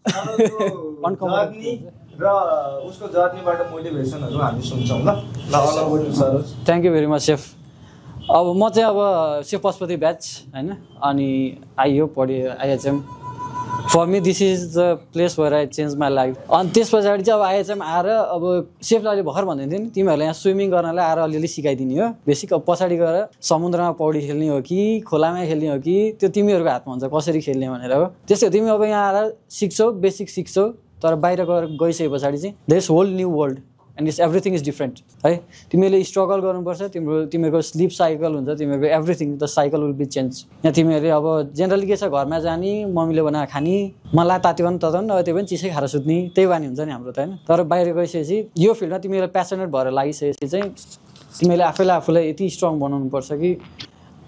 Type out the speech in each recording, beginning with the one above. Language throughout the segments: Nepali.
जर्नी र उसको जर्नीबाट मोटिभेसनहरु हामी सुन्छौं ल all sir thank you very much chef अब म चाहिँ अब सेफ पशुपति ब्याच हैन अनि आइयो पढे IHM for me this is the place where I change my life अनि त्यस पछाडि चाहिँ अब आइएचएम आएर अब सेफले अहिले भर्खर भन्दै थियो नि तिमीहरूले यहाँ स्विमिङ गर्नलाई आएर अलिअलि सिकाइदिने हो बेसिक अब पछाडि गएर समुद्रमा पौडी खेल्ने हो कि खोलामा खेल्ने हो कि त्यो तिमीहरूको हातमा हुन्छ कसरी खेल्ने भनेर हो त्यस्तै तिमी अब यहाँ आएर सिक्छौ बेसिक सिक्छौ तर बाहिर गएर गइसके पछाडि चाहिँ there is whole new world and it's everything is different है तिमीहरूले स्ट्रगल गर्नुपर्छ तिमीहरूको स्लिप साइकल हुन्छ तिमीहरूको everything the cycle will be change यहाँ तिमीहरूले अब जेनरली के छ घरमा जाने मम्मीले बनाएर खाने मलाई तात्यो भने तताउनु नभए त्यो पनि चिसै खाएर सुत्ने त्यही बानी हुन्छ नि हाम्रो त होइन तर बाहिर गइसकेपछि यो फिल्डमा तिमीहरूले प्यासनेट भएर लागिसकेपछि चाहिँ तिमीले आफूलाई यति स्ट्रङ बनाउनुपर्छ कि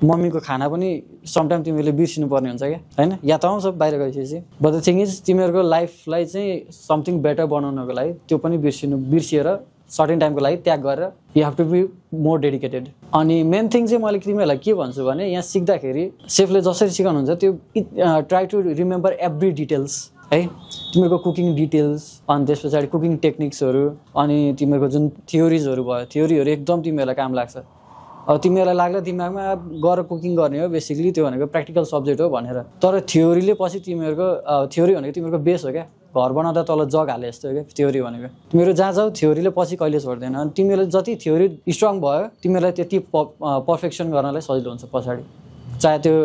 मम्मीको खाना पनि समटाइम तिमीले बिर्सिनु पर्ने हुन्छ क्या हैन या त आउँछ बाहिर गइसकेपछि बट द थिङ इज तिमीहरूको लाइफलाई चाहिँ समथिङ बेटर बनाउनको लागि त्यो पनि बिर्सिएर सर्टेन टाइमको लागि त्याग गरेर you have to be more dedicated अनि मेन थिङ चाहिँ मैले तिमीहरूलाई के भन्छु भने यहाँ सिक्दाखेरि सेफले जसरी सिकाउनुहुन्छ त्यो try to remember every details है तिमीहरूको कुकिङ डिटेल्स अनि त्यस पछाडि कुकिङ टेक्निक्सहरू अनि तिमीहरूको जुन थ्योरिजहरू भयो थ्योरीहरू एकदम तिमीहरूलाई काम लाग्छ अब तिमीहरूलाई लाग्ला दिमागमा गएर कुकिङ गर्ने हो बेसिकली त्यो भनेको प्र्याक्टिकल सब्जेक्ट हो भनेर तर थ्योरीले पछि तिमीहरूको थ्योरी भनेको तिमीहरूको बेस हो क्या घर बनाउँदा तल जग हाले जस्तो हो क्या थ्योरी भनेको तिमीहरू जहाँ जाऊ थ्योरीले पछि कहिले छोड्दैन अनि तिमीहरूले जति थ्योरी स्ट्रङ भयो तिमीहरूलाई त्यति पर्फेक्सन गर्नलाई सजिलो हुन्छ पछाडि चाहे त्यो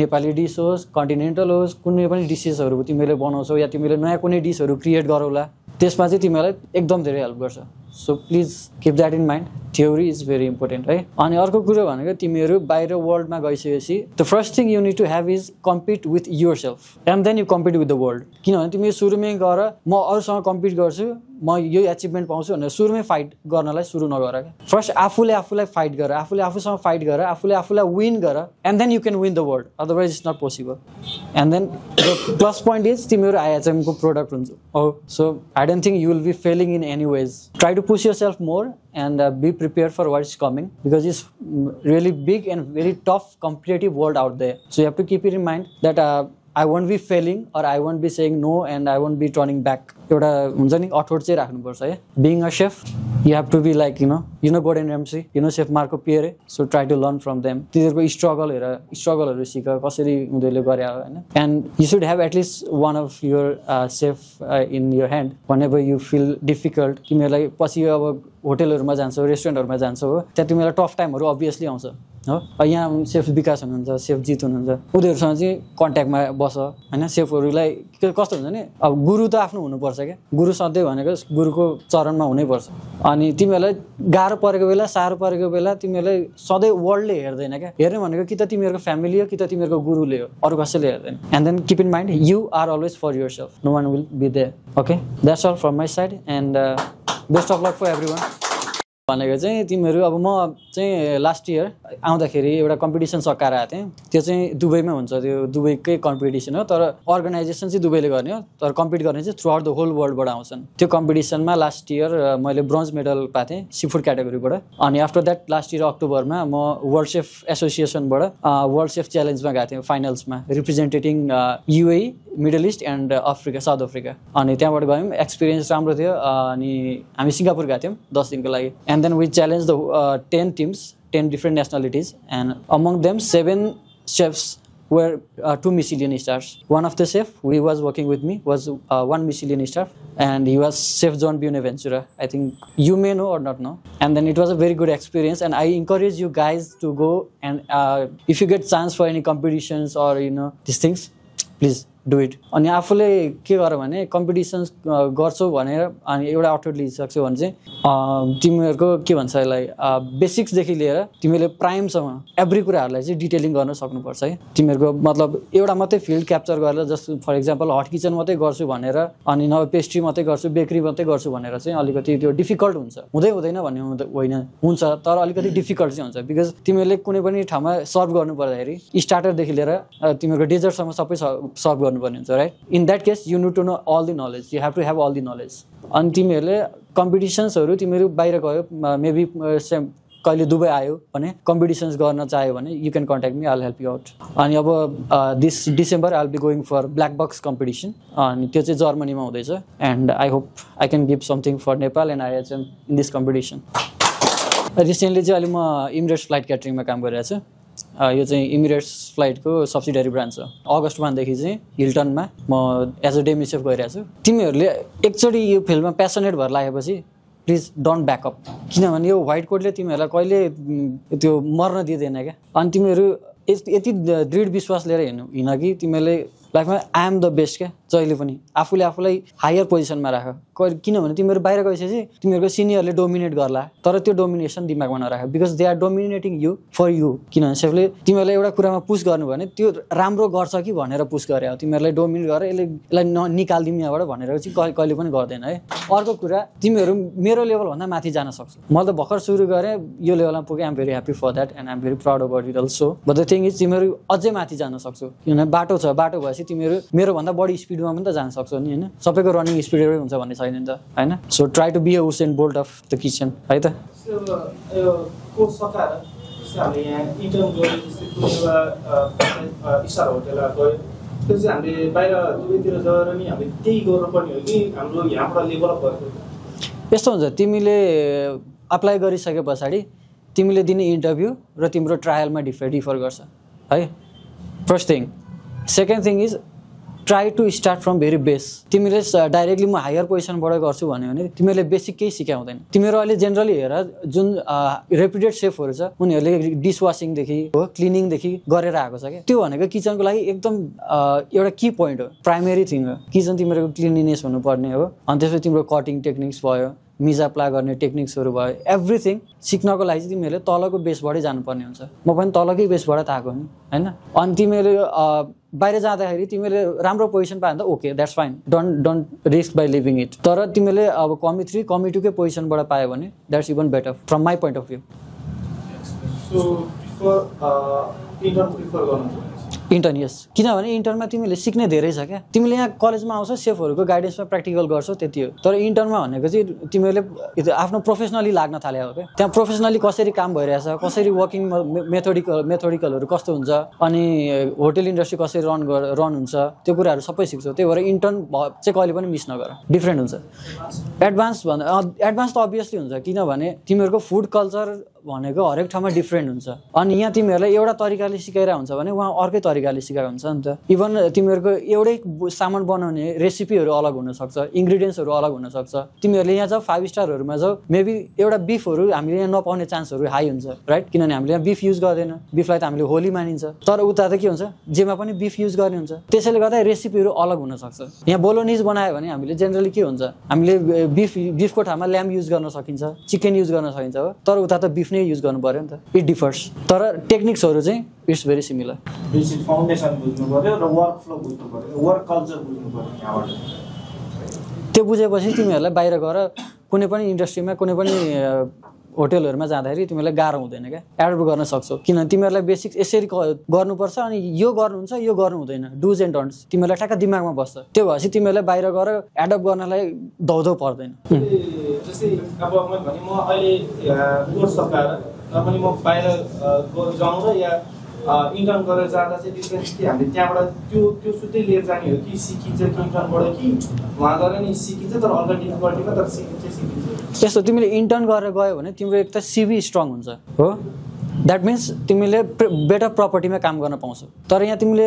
नेपाली डिस होस् कन्टिनेन्टल होस् कुनै पनि डिसेसहरू तिमीले बनाउँछौ या तिमीले नयाँ कुनै डिसहरू क्रिएट गरौला त्यसमा चाहिँ तिमीलाई एकदम धेरै हेल्प गर्छ so please keep that in mind theory is very important है अनि अर्को कुरो भनेको तिमीहरू बाहिर वर्ल्डमा गइसकेपछि the first thing you need to have is compete with yourself and then you compete with the world किनभने तिमी सुरुमै गएर म अरूसँग कम्पिट गर्छु म यो एचिभमेन्ट पाउँछु भनेर सुरुमै फाइट गर्नलाई सुरु नगर क्या फर्स्ट आफूलाई फाइट गर आफूसँग फाइट गर आफूलाई विन गर and then you can win the world otherwise it's not possible and then the plus point is तिमीहरू आइएचएमको प्रोडक्ट हुन्छ हो so I don't think you will be failing in any ways try to push yourself more and be prepared for what is coming because it's really big and very tough competitive world out there so you have to keep it in mind that I won't be failing or I won't be saying no and I won't be turning back एउटा हुन्छ नि अठोट चाहिँ राख्नुपर्छ है being a chef you have to be like you know Gordon Ramsay you know chef Marco Pierre so try to learn from them तिनीहरूको स्ट्रगलहरू सिक कसरी उनीहरूले गरे हो हैन and you should have at least one of your chef in your hand whenever you feel difficult तिमीहरूलाई पछि अब होटलहरुमा जान्छौ रेस्टुरेन्टहरुमा जान्छौ हो त्यहाँ तिमीलाई टफ टाइमहरु अभियसली आउँछ हो यहाँ सेफ विकास हुनुहुन्छ सेफ जित हुनुहुन्छ उनीहरुसँग चाहिँ कन्ट्याक्टमा बस हैन सेफहरुलाई कस्तो हुन्छ नि अब गुरु त आफ्नो हुनुपर्छ के गुरु सधैँ भनेको गुरुको चरणमा हुनै पर्छ अनि तिमीहरूलाई गाह्रो परेको बेला साह्रो परेको बेला तिमीहरूलाई सधैँ वर्ल्डले हेर्दैन क्या हेर्ने भनेको कि त तिमीहरूको फ्यामिली हो कि त तिमीहरूको गुरुले हो अरु कसैले हेर्दैन and then keep in mind you are always for yourself no one will be there okay that's all from my side and best of luck for everyone भनेको चाहिँ तिमीहरू अब म चाहिँ लास्ट इयर आउँदाखेरि एउटा कम्पिटिसन सकाएर आएको थिएँ त्यो चाहिँ दुबईमा हुन्छ त्यो दुबईकै कम्पिटिसन हो तर अर्गनाइजेसन चाहिँ दुबईले गर्ने हो तर कम्पिट गर्ने चाहिँ थ्रु आउट द होल वर्ल्डबाट आउँछन् त्यो कम्पिटिसनमा लास्ट इयर मैले ब्रोन्ज मेडल पाएको थिएँ सी फुड क्याटेगोरीबाट अनि आफ्टर द्याट लास्ट इयर अक्टोबरमा म वर्ल्ड सेफ एसोसिएसनबाट वर्ल्ड सेफ च्यालेन्जमा गएको थिएँ फाइनल्समा representing UAE middle east and Africa South Africa अनि त्यहाँबाट गयौँ एक्सपिरियन्स राम्रो थियो अनि हामी सिङ्गापुर गएको थियौँ 10 दिनको लागि and then we challenged the 10 teams 10 different nationalities and among them 7 chefs were 2 Michelin stars one of the chef who was working with me was 1 Michelin star and he was Chef John Buenaventura I think you may know or not know and then it was a very good experience and I encourage you guys to go and if you get chance for any competitions or these things please do it अनि आफूले के गर भने कम्पिटिसन्स गर्छौ भनेर अनि एउटा अठोट लिइसक्छौ भने चाहिँ तिमीहरूको के भन्छ यसलाई बेसिक्स देखि लिएर तिमीले प्राइमसम्म एभ्री कुराहरुलाई चाहिँ डिटेलिङ गर्न सक्नुपर्छ है तिमीहरूको मतलब एउटा मात्रै फिल्ड क्याप्चर गरेर जस्तो फर एक्जाम्पल हट किचन मात्रै गर्छु भनेर अनि नभए पेस्ट्री मात्रै गर्छु बेकरी मात्रै गर्छु भनेर चाहिँ अलिकति त्यो डिफिकल्ट हुन्छ हुँदैन भन्ने होइन हुन्छ तर अलिकति डिफिकल्ट चाहिँ हुन्छ बिकज तिमीहरूले कुनै पनि ठाउँमा सर्भ गर्नु पर्दाखेरि स्टार्टरदेखि लिएर तिमीहरूको डेजर्टसम्म सबै सर्भ गर्नुपर्ने हुन्छ right in that case you need to know all the knowledge you have to have all the knowledge अनि तिमीहरूले कम्पिटिसन्सहरू तिमीहरू बाहिर गयो मेबी कहिले दुबई आयो भने कम्पिटिसन्स गर्न चाह्यो भने you can contact me, I will help you out. अनि अब this December I will be going for black box competition, अनि त्यो चाहिँ जर्मनीमा हुँदैछ। And I hope I can give something for Nepal and IHM in this competition. Recently चाहिँ अहिले म इमिरेट्स फ्लाइट क्याटरिङमा काम गरिरहेको छु। यो चाहिँ इमिरेट्स फ्लाइटको सब्सिडियरी ब्रान्च हो। अगस्त 1 देखि चाहिँ हिल्टनमा म एज अ डेमी सेफ गइरहेको छु। तिमीहरूले एकचोटि यो फिल्डमा प्यासनेट भएर लागेपछि प्लिज डोन्ट ब्याकअप, किनभने यो व्हाइट कोटले तिमीहरूलाई कहिले त्यो मर्न दिँदैन क्या। अनि तिमीहरू यति दृढ विश्वास लिएर हिँड कि तिमीहरूले लाइफमा आई एम द बेस्ट क्या। जहिले पनि आफूले आफूलाई हायर पोजिसनमा राख, किनभने तिमीहरू बाहिर गएपछि तिमीहरूको सिनियरले डोमिनेट गर्ला, तर त्यो डोमिनेसन दिमागमा नराख, because they are dominating you for you. किनभने सेफले तिमीहरूलाई एउटा कुरामा पुस गर्नु भने त्यो राम्रो गर्छ कि भनेर पुस गरे हो, तिमीहरूलाई डोमिनेट गरेर यसलाई निकालिदिउँ यहाँबाट भनेर चाहिँ कहिले पनि गर्दैन है। अर्को कुरा, तिमीहरू मेरो लेभलभन्दा माथि जान सक्छौ। मैले त भर्खर सुरु गरेँ, यो लेभलमा पुगेँ, I am very happy for that and I am very proud about it also. But the thing is तिमीहरू अझै माथि जान सक्छौ, किनभने बाटो छ, बाटो भएपछि तिमीहरू मेरोभन्दा बढी स्पिडमा पनि त जान सक्छौ नि, होइन? सबैको रनिङ स्पिड एउटै हुन्छ भन्ने छैन नि त, होइन? So try to be a Usain Bolt of the kitchen, है त? हामीले यहाँ इन्टर्न गऱ्यो, जस्तै कुनै एउटा स्टार होटेलमा गयो, त्यो चाहिँ हामीले बाहिर दुबईतिर गएर नि हामीले त्यही गर्नुपर्ने हो कि हाम्रो यहाँबाट लेभल अप गरेको? यस्तो हुन्छ, तिमीले अप्लाई गरिसके पछाडि तिमीले दिने इन्टरभ्यू र तिम्रो ट्रायलमा डिफर गर्छ है, first thing. Second thing is try to start from very base. तिमीले डाइरेक्टली म हायर पोजिसनबाट गर्छु भन्यो भने तिमीहरूले बेसिक केही सिकाउँदैन। तिमीहरू अहिले जेनरली हेर जुन रेप्युटेड सेफहरू छ उनीहरूले डिसवासिङदेखि हो क्लिनिङदेखि गरेर आएको छ क्या। त्यो भनेको किचनको लागि एकदम एउटा की पोइन्ट हो, प्राइमेरी थिङ हो। किचन तिमीहरूको क्लिनिनेस हुनुपर्ने हो, अनि त्यसपछि तिम्रो कटिङ टेक्निक्स भयो, मिजाप्ला गर्ने टेक्निक्सहरू भयो, एभ्रिथिङ सिक्नको लागि चाहिँ तिमीहरूले तलको बेसबाटै जानुपर्ने हुन्छ। म पनि तलकै बेसबाट त आएको नि, होइन? अनि तिमीहरूले बाहिर जाँदाखेरि तिमीले राम्रो पोजिसन पायो भने त okay, that's fine, don't risk by living it. तर तिमीले अब कमी 3 कमी 2 कै पोजिसनबाट पायो भने that's even better from my point of view. Intern, yes, किनभने इन्टर्नमा तिमीले सिक्ने धेरै छ क्या। तिमीले यहाँ कलेजमा आउँछ, सेफहरूको गाइडेन्समा प्र्याक्टिकल गर्छौ, त्यति हो। तर इन्टर्नमा भनेको चाहिँ तिमीहरूले आफ्नो प्रोफेसनली लाग्न थाले हो क्या। त्यहाँ प्रोफेसनली कसरी काम भइरहेछ, कसरी वर्किङ मेथोडिकलहरू कस्तो हुन्छ, अनि होटेल इन्डस्ट्री कसरी रन हुन्छ, त्यो कुराहरू सबै सिक्छौ। त्यही भएर इन्टर्न चाहिँ कहिले पनि मिस नगर, डिफ्रेन्ट हुन्छ। एडभान्स त अभियसली हुन्छ, किनभने तिमीहरूको फुड कल्चर भनेको हरेक ठाउँमा डिफ्रेन्ट हुन्छ। अनि यहाँ तिमीहरूलाई एउटा तरिकाले सिकाइरहेको हुन्छ भने उहाँ अर्कै तरिकाले सिकाएको हुन्छ नि त। इभन तिमीहरूको एउटै सामान बनाउने रेसिपीहरू अलग हुनसक्छ, इन्ग्रिडियन्ट्सहरू अलग हुनसक्छ। तिमीहरूले यहाँ जाऊ 5 स्टारहरूमा जाऊ, मेबी एउटा बिफहरू हामीले यहाँ नपाउने चान्सहरू हाई हुन्छ, राइट? किनभने हामीले यहाँ बिफ युज गर्दैन, बिफलाई त हामीले होली मानिन्छ। तर उता त के हुन्छ, जेमा पनि बिफ युज गर्ने हुन्छ, त्यसैले गर्दा रेसिपीहरू अलग हुनसक्छ। यहाँ बोलोनिज बनायो भने हामीले जेनरली के हुन्छ, हामीले बिफको ठाउँमा ल्याम्ब युज गर्न सकिन्छ, चिकन युज गर्न सकिन्छ हो, तर उता त बिफ नै युज गर्नु पर्यो नि त। इट डिफर्स, तर टेक्निक्सहरू चाहिँ it's very similar. Basic foundation बुझ्नु पर्यो र वर्क फ्लो बुझ्नु पर्यो, वर्क कल्चर बुझ्नु पर्यो यहाँबाट। त्यो बुझेपछि तिमीहरूलाई बाहिर गएर कुनै पनि इन्डस्ट्रीमा कुनै पनि होटेलहरूमा जाँदाखेरि तिमीलाई गाह्रो हुँदैन क्या, एडप्ट गर्न सक्छौ। किनभने तिमीहरूलाई बेसिक यसरी गर्नुपर्छ, अनि यो गर्नुहुन्छ, यो गर्नु हुँदैन, डुज एन्ड डन्ट्स तिमीहरूलाई ठ्याक्क दिमागमा बस्छ। त्यो भएपछि तिमीहरूलाई बाहिर गएर एडप्ट गर्नलाई धौधौ पर्दैन। जस्तै अब मैले भने म अहिले कोर्स सकाएर पनि म बाहिर जाउँ र या इन्टर्न गरेर जाँदा चाहिँ डिफ्रेन्स के, हामीले त्यहाँबाट त्यो सुत्तै लिएर जाने हो कि सिकिन्छ कि इन्टर्नबाट, कि वहाँ गएर नि सिकिन्छ तर अर्को डिफिकल्टीमा तर सिकिन्छ? यस्तो, तिमीले इन्टर्न गरेर गयो भने तिम्रो एक त सिभी स्ट्रङ हुन्छ हो, द्याट मिन्स तिमीले बेटर प्रपर्टीमा काम गर्न पाउँछौ। तर यहाँ तिमीले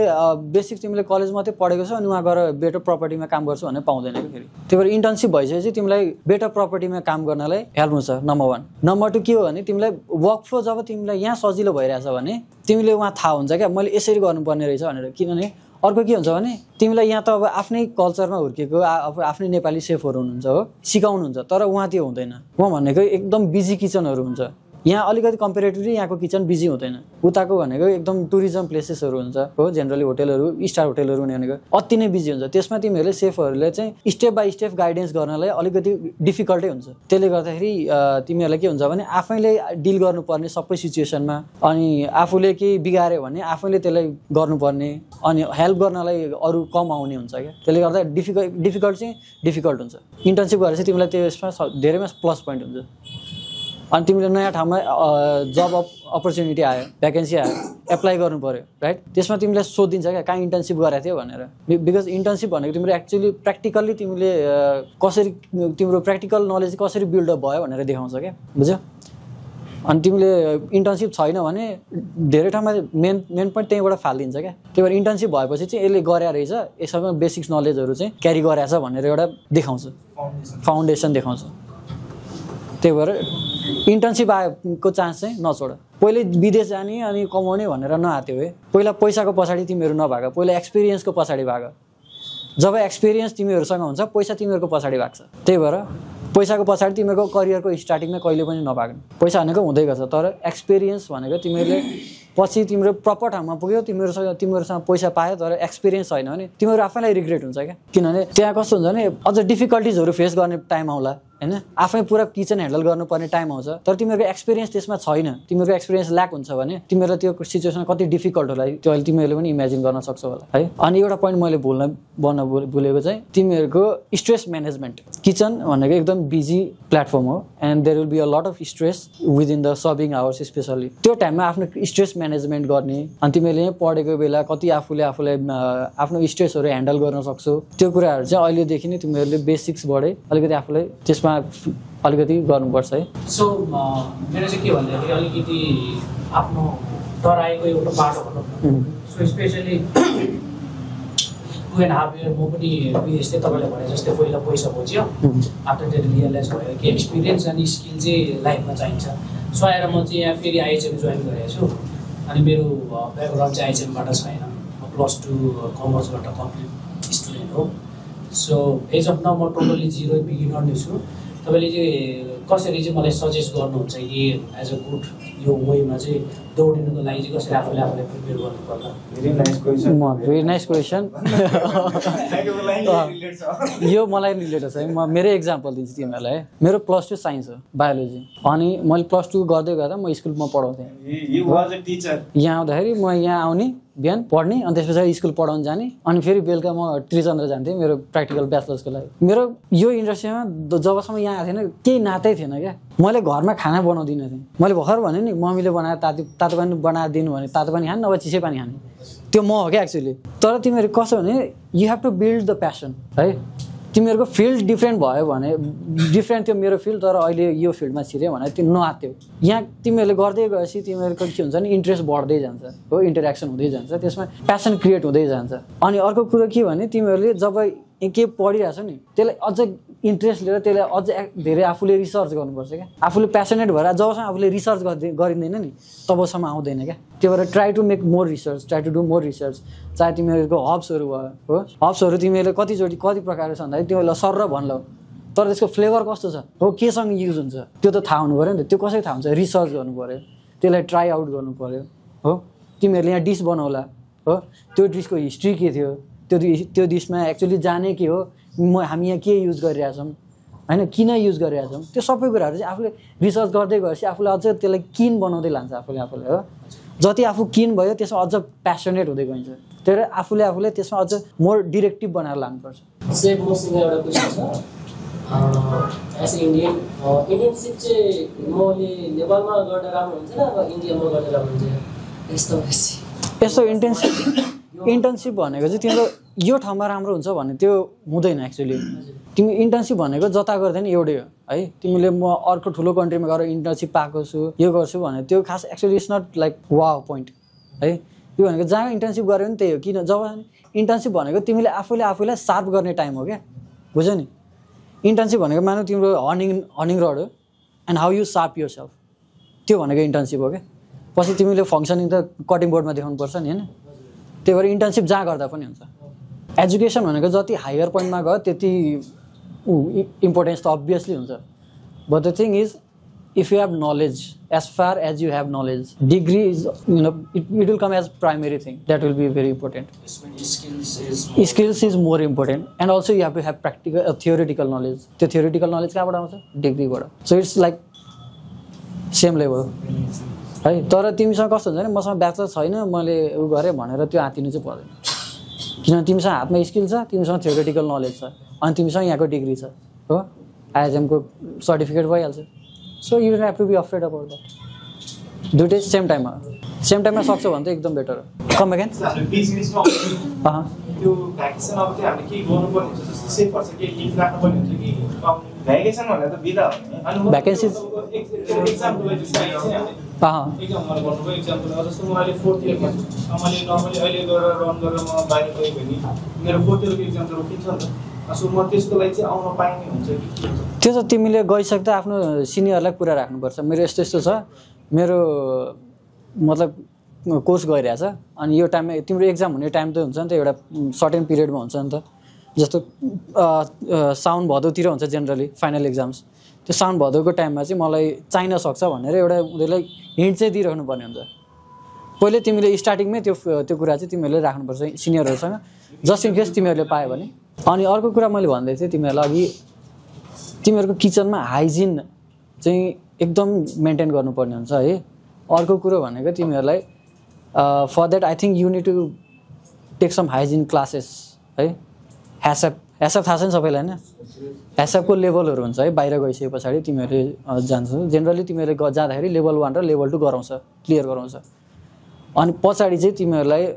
बेसिक तिमीले कलेज मात्रै पढेको छ अनि वहाँ गएर बेटर प्रपर्टीमा काम गर्छौ भने पाउँदैन कि फेरि। त्यही भएर इन्टर्नसिप भइसकेपछि तिमीलाई बेटर प्रपर्टीमा काम गर्नलाई हेल्प हुन्छ, नम्बर 1। नम्बर 2 के हो भने तिमीलाई वर्क फ्लो जब तिमीलाई यहाँ सजिलो भइरहेछ भने तिमीले वहाँ थाहा हुन्छ क्या मैले यसरी गर्नुपर्ने रहेछ भनेर। किनभने अर्को के हुन्छ भने तिमीलाई यहाँ त अब आफ्नै कल्चरमा हुर्केको आफ्नै नेपाली सेफहरू हुनुहुन्छ हो, सिकाउनुहुन्छ, तर वहाँ त्यो हुँदैन। उहाँ भनेको एकदम बिजी किचनहरू हुन्छ, यहाँ अलिकति कम्पेरेटिभली यहाँको किचन बिजी हुँदैन। उताको भनेको एकदम टुरिज्म प्लेसेसहरू हुन्छ हो, जेनरली होटेलहरू, स्टार होटेलहरू भनेको अति नै बिजी हुन्छ। त्यसमा तिमीहरूले सेफहरूले चाहिँ स्टेप बाई स्टेप गाइडेन्स गर्नलाई अलिकति डिफिकल्टै हुन्छ। त्यसले गर्दाखेरि तिमीहरूलाई के हुन्छ भने आफैले डिल गर्नुपर्ने सबै सिचुएसनमा, अनि आफूले केही बिगाऱ्यो भने आफैले त्यसलाई गर्नुपर्ने, अनि हेल्प गर्नलाई अरू कम आउने हुन्छ क्या। त्यसले गर्दा डिफिकल्ट हुन्छ। इन्टर्नसिप गरेपछि तिमीलाई त्यसमा धेरैमा प्लस पोइन्ट हुन्छ। अनि तिमीले नयाँ ठाउँमा जब अपर्च्युनिटी आयो, भ्याकेन्सी आयो, एप्लाई गर्नु पर्यो राइट। त्यसमा तिमीले सोधिन्छ क्या कहाँ इन्टर्नसिप गरेको थियो भनेर। बिकज इन्टर्नसिप भनेको तिम्रो एक्चुअली प्र्याक्टिकल्ली तिमीले कसरी तिम्रो प्र्याक्टिकल नलेज कसरी बिल्डअप भयो भनेर देखाउँछ क्या, बुझ्यौ। अनि तिमीले इन्टर्नसिप छैन भने धेरै ठाउँमा मेन पोइन्ट त्यहीँबाट फालिदिन्छ क्या। त्यही भएर इन्टर्नसिप भएपछि चाहिँ यसले गरे रहेछ, यसमा बेसिक्स नलेजहरू चाहिँ क्यारी गरेछ भनेर एउटा देखाउँछ, फाउन्डेसन देखाउँछ। त्यही भएर इन्टर्नसिप आएको चान्स चाहिँ नछोड। पहिले विदेश जाने अनि कमाउने भनेर नआत्यो है। पहिला पैसाको पछाडि तिमीहरू नभाग, पहिला एक्सपिरियन्सको पछाडि भाग। जब एक्सपिरियन्स तिमीहरूसँग हुन्छ पैसा तिमीहरूको पछाडि भाग्छ। त्यही भएर पैसाको पछाडि तिमीहरूको करियरको स्टार्टिङमा कहिले पनि नभाग्नु। पैसा भनेको हुँदै गर्छ, तर एक्सपिरियन्स भनेको तिमीहरूले पछि तिम्रो प्रपर ठाउँमा पुग्यो, तिमीहरूसँग पैसा पायो तर एक्सपिरियन्स छैन भने तिमीहरू आफैलाई रिग्रेट हुन्छ क्या। किनभने त्यहाँ कस्तो हुन्छ भने अझ डिफिकल्टिजहरू फेस गर्ने टाइम आउला हैन, आफै पुरा किचन ह्यान्डल गर्नुपर्ने टाइम आउँछ, तर तिमीहरूको एक्सपिरियन्स त्यसमा छैन, तिमीहरूको एक्सपिरियन्स ल्याक हुन्छ भने तिमीहरूलाई त्यो सिचुएसन कति डिफिकल्ट होला त्यो अहिले तिमीहरूले पनि इमेजिन गर्न सक्छौ होला है। अनि एउटा पोइन्ट मैले भन्न भुलेको चाहिँ तिमीहरूको स्ट्रेस म्यानेजमेन्ट। किचन भनेको एकदम बिजी प्लेटफर्म हो and there will be a lot of stress within the serving hours specially. त्यो टाइममा आफ्नो स्ट्रेस म्यानेजमेन्ट गर्ने अनि तिमीहरूले यहाँ पढेको बेला कति आफूलाई आफ्नो स्ट्रेसहरू ह्यान्डल गर्न सक्छौ, त्यो कुराहरू चाहिँ अहिलेदेखि नै तिमीहरूले बेसिक्सबाटै अलिकति आफूलाई त्यसमा अलिकति गर्नुपर्छ है। सो मेरो चाहिँ के भन्दाखेरि अलिकति आफ्नो डराएको एउटा बाटो भनौँ न। सो स्पेसली 2.5 इयर म पनि विदेश थिएँ, तपाईँले भने जस्तै पहिला पैसा खोज्यो, आफ्टर त्यो रियलाइज भयो कि एक्सपिरियन्स अनि स्किल चाहिँ लाइफमा चाहिन्छ। सो आएर म चाहिँ यहाँ फेरि आइएचएम जोइन गरेको छु अनि मेरो ब्याकग्राउन्ड चाहिँ आइएचएमबाट छैन, म +2 कमर्सबाट कम्प्लिट स्टुडेन्ट हो। सो एज अफ नाउ म टोटली जिरो बिगिनर नै छु। तपाईँले चाहिँ कसरी चाहिँ मलाई सजेस्ट गर्नुहुन्छ कि एज अ गुड यो वेमा चाहिँ दौडिनुको लागि चाहिँ कसरी आफूले प्रिपेयर गर्नु पर्ला? Very nice question. यो मलाई रिलेटेड छ है। म मेरै इक्जाम्पल दिन्छु तिमीहरूलाई है। मेरो +2 साइन्स हो, बायोलोजी। अनि मैले +2 गर्दै गर्दा म स्कुलमा पढाउँथेँ। यहाँ आउँदाखेरि म यहाँ आउने बिहान पढ्ने अनि त्यस पछाडि स्कुल पढाउन जाने अनि फेरि बेलुका म त्रिचन्द्र जान्थेँ मेरो प्र्याक्टिकल ब्याचलर्सको लागि। मेरो यो इन्डस्ट्रीमा जबसम्म यहाँ आएको थिएन केही नातै थिएन क्या। मैले घरमा खाना बनाउँदिनँ थिएँ। मैले भर्खर भने नि मम्मीले बनाएर तातो पानी बनाएर दिनु भने तातो पानी खाने नभए चिसै पानी खाने, त्यो म हो क्या एक्चुअली। तर तिमीहरू कस्तो भने you have to build the passion है। तिमीहरूको फिल्ड डिफ्रेन्ट भयो भने डिफ्रेन्ट थियो मेरो फिल्ड, तर अहिले यो फिल्डमा छिर्यो भने त्यो नआत्यो। यहाँ तिमीहरूले गर्दै गएपछि तिमीहरूको के हुन्छ नि इन्ट्रेस्ट बढ्दै जान्छ हो, इन्टरेक्सन हुँदै जान्छ, त्यसमा प्यासन क्रिएट हुँदै जान्छ। अनि अर्को कुरो के भने तिमीहरूले जब के पढिरहेछ नि त्यसलाई अझ इन्ट्रेस्ट लिएर त्यसलाई अझ धेरै आफूले रिसर्च गर्नुपर्छ क्या। आफूले प्यासनेट भएर जबसम्म आफूले रिसर्च गरिँदैन नि तबसम्म आउँदैन क्या। त्यो भएर try to make more research, try to do more research. चाहे तिमीहरूको हब्सहरू भयो हो, हब्सहरू तिमीहरूले कतिचोटि कति प्रकारले छ भन्दाखेरि तिमीहरूलाई सर भन्लौ तर त्यसको फ्लेभर कस्तो छ हो, केसँग युज हुन्छ त्यो त थाहा हुनु पऱ्यो नि त। त्यो कसरी थाहा हुन्छ? रिसर्च गर्नु पऱ्यो, त्यसलाई ट्राई आउट गर्नु पऱ्यो हो। तिमीहरूले यहाँ डिस बनाउला हो, त्यो डिसको हिस्ट्री के थियो, त्यो डिसमा एक्चुअली जाने के हो, हामी यहाँ के युज गरिरहेछौँ होइन, किन युज गरिरहेछौँ, त्यो सबै कुराहरू चाहिँ आफूले रिसर्च गर्दै गएपछि आफूले अझ त्यसलाई किन बनाउँदै लान्छ आफूले हो। जति आफू किन भयो त्यसमा अझ प्यासनेट हुँदै गइन्छ। त्यही भएर आफूले त्यसमा अझ मोर डिरेक्टिभ बनाएर लानुपर्छ। सेम मसँग एउटा क्वेसन छ। एज ए इन्डियनसिप चाहिँ मैले नेपालमा गर्दा राम्रो हुन्छ र इन्डियामा गर्दा राम्रो हुन्छ? यस्तो इन्टर्नसिप भनेको चाहिँ तिम्रो यो ठाउँमा राम्रो हुन्छ भन्ने त्यो हुँदैन एक्चुअली। तिमी इन्टर्नसिप भनेको जता गर्दैन एउटै हो है। तिमीले म अर्को ठुलो कन्ट्रीमा गएर इन्टर्नसिप पाएको छु यो गर्छु भने त्यो खास actually it's not like wow point है। त्यो भनेको जहाँ इन्टर्नसिप गऱ्यो नि त्यही हो। किन जब इन्टर्नसिप भनेको तिमीले आफूलाई सार्प गर्ने टाइम हो क्या, बुझ्यौ नि। इन्टर्नसिप भनेको मानौ तिम्रो हर्निङ रड हो and how you sharpen yourself, त्यो भनेको इन्टर्नसिप हो क्या। पछि तिमीले फङ्सनिङ त कटिङ बोर्डमा देखाउनु पर्छ नि होइन। त्यही भएर इन्टर्नसिप जहाँ गर्दा पनि हुन्छ। एजुकेसन भनेको जति हायर पोइन्टमा गयो त्यति इम्पोर्टेन्स त अभियसली हुन्छ। But the thing is if you have knowledge, as far as you have knowledge, degree is it will come as primary thing, that will be very important. Skills is more important and also you have to have practical theoretical knowledge. त्यो थियोरिटिकल नलेज कहाँबाट आउँछ? डिग्रीबाट। So it's like same level है। तर तिमीसँग कस्तो हुन्छ भने मसँग ब्याचलर छैन मैले उ गरेँ भनेर त्यो आँतिनु चाहिँ पर्दैन। किनभने तिमीसँग हातमा स्किल छ, तिमीसँग थियोरिटिकल नलेज छ अनि तिमीसँग यहाँको डिग्री छ हो, आइएचएमको सर्टिफिकेट भइहाल्छ so you don't have to be afraid about that दुइटै सेम टाइममा सक्छ भने त एकदम बेटर हो कम अगेन त्यो भ्याकेसन अब चाहिँ हामीले के गर्नुपर्ने हुन्छ जस्तो सेफ पर्छ के लिभ राख्नुपर्ने हुन्छ कि भ्याकेसन भनेर त बिदा हो अनि भ्याकेन्सिज एक्जाम्पल जस्तो एक्जाम मैले गर्नुभयो एक्जाम्पल जस्तो म अहिले 4th इयरमा छु मैले नर्मली अहिले गएर रन गरेर म बाहिर गएँ भने मेरो 4th इयरको एक्जाम त रोकिन्छ नि त सो म त्यसको लागि चाहिँ आउन पाइने हुन्छ कि त्यो त तिमीले गइसक्दा आफ्नो सिनियरलाई कुरा राख्नुपर्छ मेरो यस्तो यस्तो छ मेरो मतलब कोर्स गइरहेछ अनि यो टाइममा तिम्रो एक्जाम हुने टाइम त हुन्छ नि त एउटा सर्टेन पिरियडमा हुन्छ नि त जस्तो साउन भदौतिर हुन्छ जेनरली फाइनल एक्जाम्स त्यो साउन भदौको टाइममा चाहिँ मलाई चाहिन सक्छ भनेर एउटा उनीहरूलाई हिन्ट चाहिँ दिइराख्नु पर्ने हुन्छ पहिले तिमीले स्टार्टिङमै त्यो कुरा चाहिँ तिमीहरूले राख्नुपर्छ सिनियरहरूसँग जस्ट इन केस तिमीहरूले पायो भने अनि अर्को कुरा मैले भन्दै थिएँ तिमीहरूलाई अघि तिमीहरूको किचनमा हाइजिन चाहिँ एकदम मेन्टेन गर्नुपर्ने हुन्छ है अर्को कुरो भनेको तिमीहरूलाई for that I think you need to take some hygiene classes है ह्यासएप थाहा छ नि सबैलाई होइन ह्यासएपको लेभलहरू हुन्छ है बाहिर गइसके पछाडि तिमीहरूले जान्छौ जेनरली तिमीहरूले जाँदाखेरि लेभल 1 र लेभल 2 गराउँछ क्लियर गराउँछ अनि पछाडि चाहिँ तिमीहरूलाई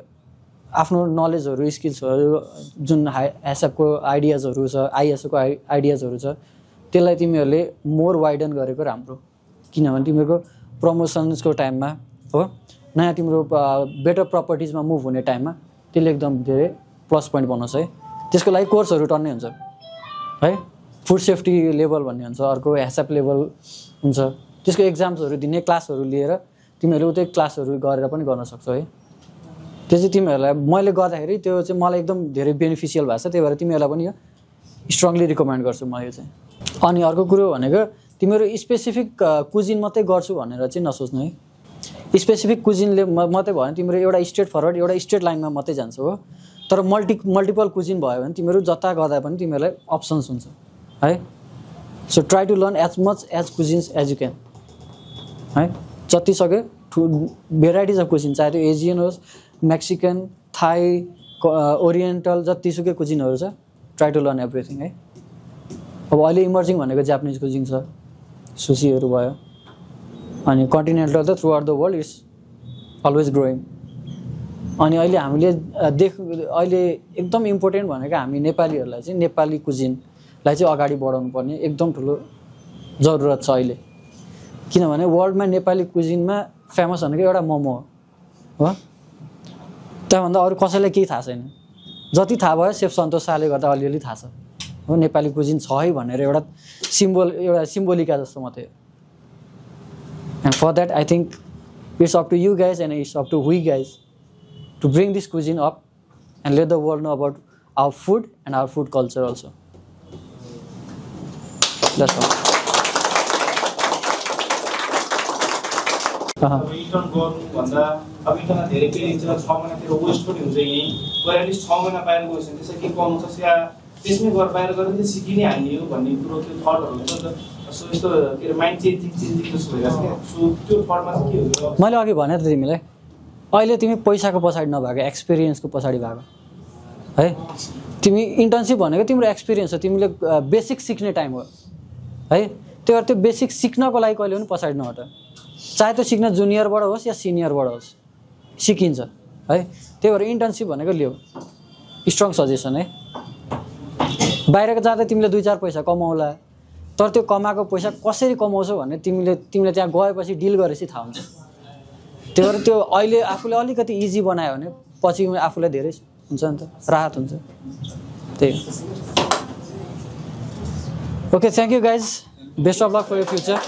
आफ्नो नलेजहरू स्किल्सहरू जुन ह्यासएपको आइडियाजहरू छ आइएसओको आइडियाजहरू छ त्यसलाई तिमीहरूले मोर वाइडन गरेको राम्रो किनभने तिमीहरूको प्रमोसन्सको टाइममा हो नयाँ तिम्रो बेटर प्रपर्टिजमा मुभ हुने टाइममा त्यसले एकदम धेरै प्लस पोइन्ट बनाउँछ है त्यसको लागि कोर्सहरू टन्नै हुन्छ है फुड सेफ्टी लेभल भन्ने हुन्छ अर्को ह्यासएप लेभल हुन्छ त्यसको एक्जाम्सहरू दिने क्लासहरू लिएर तिमीहरूले उतै क्लासहरू गरेर पनि गर्न सक्छौ है त्यो चाहिँ तिमीहरूलाई मैले गर्दाखेरि त्यो चाहिँ मलाई एकदम धेरै बेनिफिसियल भएको छ त्यही भएर तिमीहरूलाई पनि यो स्ट्रङली रिकमेन्ड गर्छु म यो चाहिँ अनि अर्को कुरो भनेको तिमीहरू स्पेसिफिक कुजिन मात्रै गर्छु भनेर चाहिँ नसोच्नु है स्पेसिफिक कुजिनले मात्रै भयो भने तिम्रो एउटा स्ट्रेट फरवर्ड एउटा स्ट्रेट लाइनमा मात्रै जान्छ हो तर मल्टिपल कुजिन भयो भने तिमीहरू जता गर्दा पनि तिमीहरूलाई अप्सन्स हुन्छ है so try to learn as much as cuisines as you can है जति सक्यो भेराइटिज अफ कुजिन चाहे त्यो एजियन होस् मेक्सिकन थाई ओरिएन्टल जतिसुकै कुजिनहरू छ ट्राई टु लर्न एभ्रिथिङ है अब अहिले इमर्जिङ भनेको जापानिज कुजिन छ सुसीहरू भयो अनि कन्टिनेन्टल त through out the world is always growing अनि अहिले हामीले अहिले एकदम इम्पोर्टेन्ट भनेको हामी नेपालीहरूलाई चाहिँ नेपाली कुजिनलाई चाहिँ अगाडि बढाउनु पर्ने एकदम ठुलो जरुरत छ अहिले किनभने वर्ल्डमा नेपाली कुजिनमा फेमस भनेको एउटा मोमो हो त्यहाँभन्दा अरू कसैलाई केही थाहा छैन जति थाहा भयो सेफ सन्तोष शाहले गर्दा अलिअलि थाहा छ हो नेपाली कुजिन छ है भनेर एउटा सिम्बोलिका जस्तो मात्रै and for that I think it's up to you guys and it's up to we guys to bring this cuisine up and let the world know about our food and our food culture also. That's all. Return गर्नु भन्दा अब इन्टरनेट धेरै पेलिन्छ 6 महिनातिर वेस्ट पनि हुन्छ यही गएर एटलिस्ट 6 महिना बाहिर गएछ भने त्यसै के कमाउँछ या त्यसमै गएर बाहिर गएर चाहिँ सिकिनै हाल्ने हो भन्ने कुरो त्यो थटहरू हुन्छ नि त सो यस्तो के माइन्ड चेन्जिङ जस्तो भइरहेछ क्या सो त्यो थटमा चाहिँ के हो मैले अघि भने त तिमीलाई अहिले तिमी पैसाको पछाडि नभएको एक्सपिरियन्सको पछाडि भएको है तिमी इन्टर्नसिप भनेको तिम्रो एक्सपिरियन्स हो तिमीले बेसिक सिक्ने टाइम हो है त्यो भएर त्यो बेसिक सिक्नको लागि कहिले पनि पछाडि नहट चाहे त्यो सिक्न जुनियरबाट होस् या सिनियरबाट होस् सिकिन्छ है त्यही भएर इन्टर्नसिप भनेको लियो स्ट्रङ सजेसन है बाहिरको जाँदा तिमीले 2-4 पैसा कमाउला तर त्यो कमाएको पैसा कसरी कमाउँछौ भन्ने तिमीले त्यहाँ गएपछि डिल गरेपछि थाहा हुन्छ त्यही भएर त्यो अहिले आफूले अलिकति इजी बनायो भने पछि आफूलाई धेरै हुन्छ नि त राहत हुन्छ त्यही okay thank you guys best of luck for your future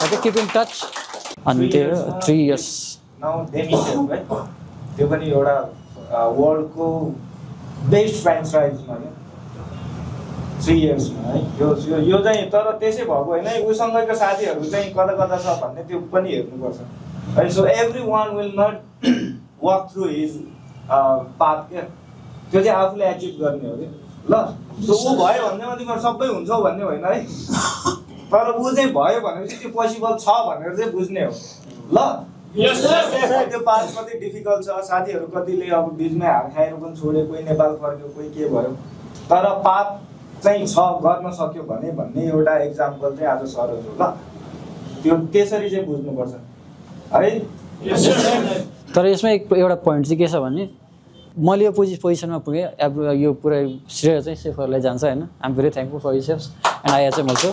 okay keep in touch अनि त्यो 3 इयर्स नाउ डेमिसेल है त्यो पनि एउटा वर्ल्डको बेस्ट फ्रेन्चाइजमा हो 3 इयर्समा है यो चाहिँ तर त्यसै भएको होइन उसँगैको साथीहरू चाहिँ कता कता छ भन्ने त्यो पनि हेर्नुपर्छ है so everyone will not walk through his path क्या त्यो चाहिँ आफूले एचिभ गर्ने हो कि ल सो ऊ भयो भन्दैमा तिमीहरू सबै हुन्छौ भन्ने होइन है तर ऊ चाहिँ भयो भनेपछि त्यो पोसिबल छ भनेर चाहिँ बुझ्ने हो ल त्यो पाथ कति डिफिकल्ट छ साथीहरू कतिले अब बिचमै हार खाएर पनि छोड्यो कोही नेपाल फर्क्यो कोही के भयो तर पाथ चाहिँ छ गर्न सक्यो भन्ने एउटा एक्जाम्पल चाहिँ आज सरहरू ल त्यो त्यसरी चाहिँ बुझ्नुपर्छ है। तर यसमा एउटा पोइन्ट चाहिँ के छ भने मैले यो पोजिसनमा पुगेँ, अब यो पुरै श्रेय चाहिँ सेफरलाई जान्छ होइन। I am very thankful for you chefs and I H M also.